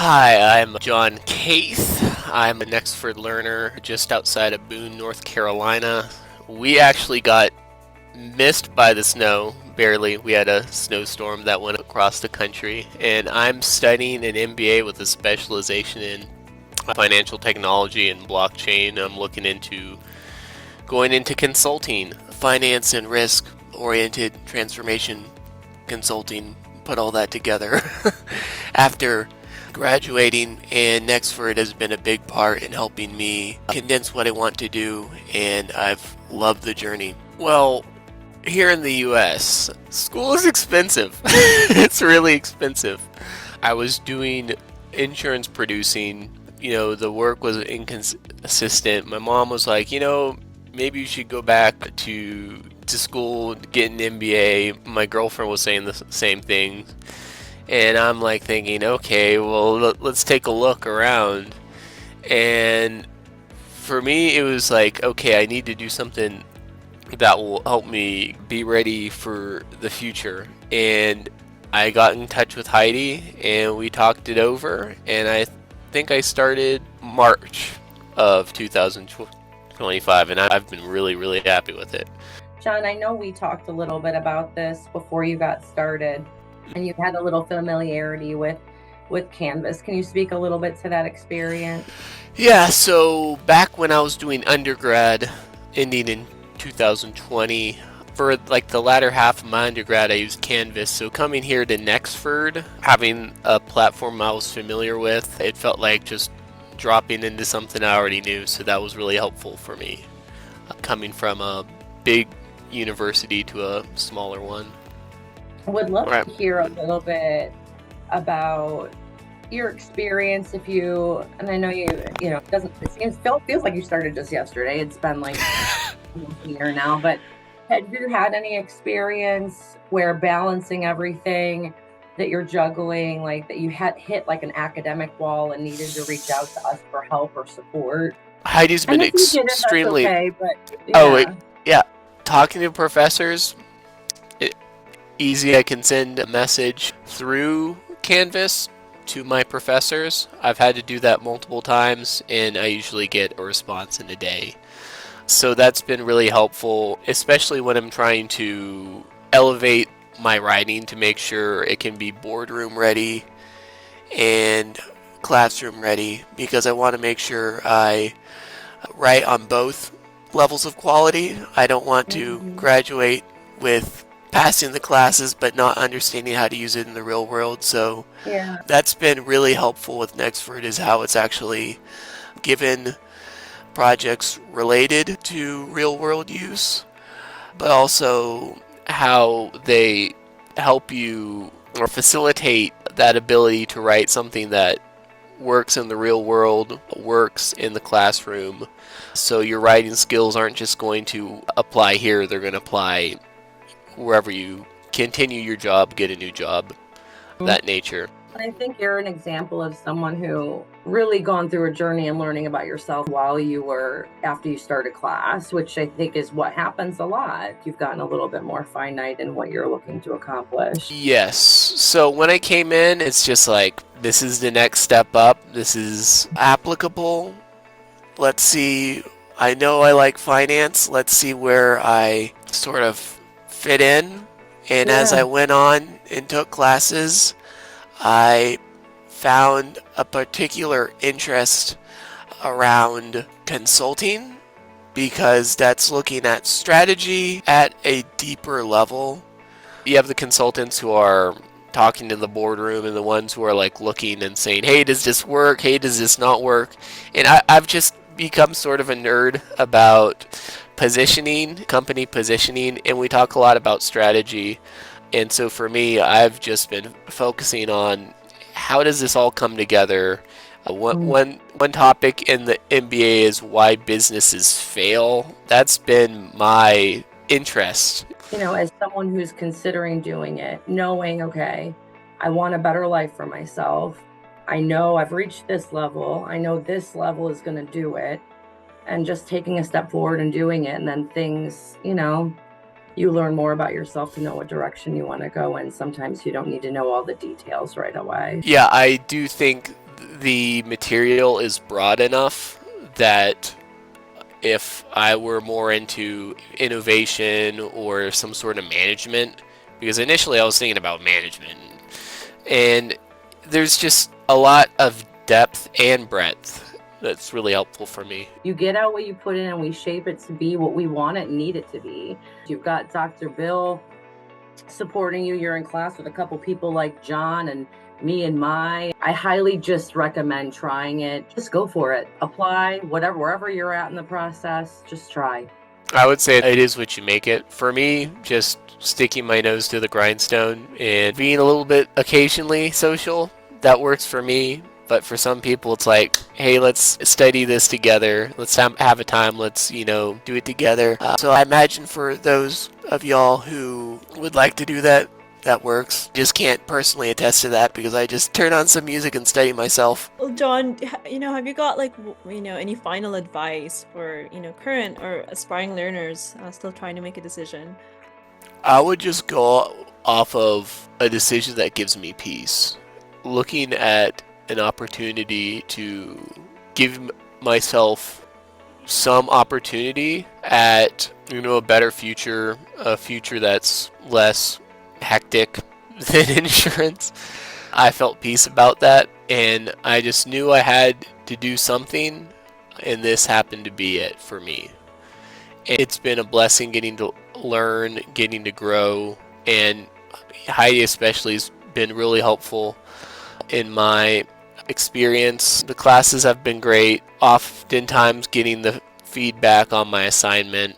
Hi, I'm John Kathe. I'm a Nexford learner just outside of Boone, North Carolina. We actually got missed by the snow, barely. We had a snowstorm that went across the country, and I'm studying an MBA with a specialization in financial technology and blockchain. I'm looking into going into consulting, finance and risk oriented transformation consulting, put all that together after graduating, and Nexford has been a big part in helping me condense what I want to do, and I've loved the journey. Well, here in the US, school is expensive. It's really expensive. I was doing insurance producing. The work was inconsistent. My mom was like, maybe you should go back to school, get an MBA. My girlfriend was saying the same thing. And I'm like thinking, okay, well, let's take a look around. And for me, it was like, okay, I need to do something that will help me be ready for the future. And I got in touch with Heidi and we talked it over. And I think I started March of 2025. And I've been really, really happy with it. John, I know we talked a little bit about this before you got started, and you had a little familiarity with Canvas. Can you speak a little bit to that experience? Yeah, so back when I was doing undergrad, ending in 2020, for like the latter half of my undergrad, I used Canvas. So coming here to Nexford, having a platform I was familiar with, it felt like just dropping into something I already knew. So that was really helpful for me, coming from a big university to a smaller one. I would love to hear a little bit about your experience. And I know feels like you started just yesterday. It's been like a year now, but have you had any experience where balancing everything that you're juggling, like that you had hit like an academic wall and needed to reach out to us for help or support? Heidi's been extremely. Okay, but yeah. Talking to professors, easy. I can send a message through Canvas to my professors. I've had to do that multiple times, and I usually get a response in a day. So that's been really helpful, especially when I'm trying to elevate my writing to make sure it can be boardroom ready and classroom ready, because I want to make sure I write on both levels of quality. I don't want to graduate with passing the classes but not understanding how to use it in the real world. So that's been really helpful with Nexford, is how it's actually given projects related to real world use, but also how they help you or facilitate that ability to write something that works in the real world, works in the classroom. So your writing skills aren't just going to apply here, they're going to apply wherever you continue your job, get a new job, that nature. I think you're an example of someone who really gone through a journey and learning about yourself after you started class, which I think is what happens a lot. You've gotten a little bit more finite in what you're looking to accomplish. Yes. So when I came in, it's just like, this is the next step up. This is applicable. Let's see. I know I like finance. Let's see where I sort of fit in. And as I went on and took classes, I found a particular interest around consulting, because that's looking at strategy at a deeper level. You have the consultants who are talking in the boardroom and the ones who are like looking and saying, hey, does this work? Hey, does this not work? And I've just become sort of a nerd about positioning, company positioning, and we talk a lot about strategy. And so for me, I've just been focusing on how does this all come together. One topic in the MBA is why businesses fail. That's been my interest. As someone who's considering doing it, knowing, okay, I want a better life for myself. I know I've reached this level. I know this level is going to do it. And just taking a step forward and doing it, and then things, you learn more about yourself to know what direction you want to go in. Sometimes you don't need to know all the details right away. Yeah, I do think the material is broad enough that if I were more into innovation or some sort of management, because initially I was thinking about management, and there's just a lot of depth and breadth that's really helpful for me. You get out what you put in, and we shape it to be what we want it and need it to be. You've got Dr. Bill supporting you. You're in class with a couple people like John and me and Mai. I highly just recommend trying it. Just go for it. Apply, wherever you're at in the process, just try. I would say it is what you make it. For me, just sticking my nose to the grindstone and being a little bit occasionally social, that works for me. But for some people, it's like, hey, let's study this together. Let's have a time. Let's, do it together. So I imagine for those of y'all who would like to do that, that works. Just can't personally attest to that because I just turn on some music and study myself. Well, John, have you got any final advice for, current or aspiring learners still trying to make a decision? I would just go off of a decision that gives me peace. Looking at an opportunity to give myself some opportunity at a better future, a future that's less hectic than insurance. I felt peace about that, and I just knew I had to do something, and this happened to be it for me. It's been a blessing getting to learn, getting to grow, and Heidi especially has been really helpful in my experience. The classes have been great. Oftentimes getting the feedback on my assignment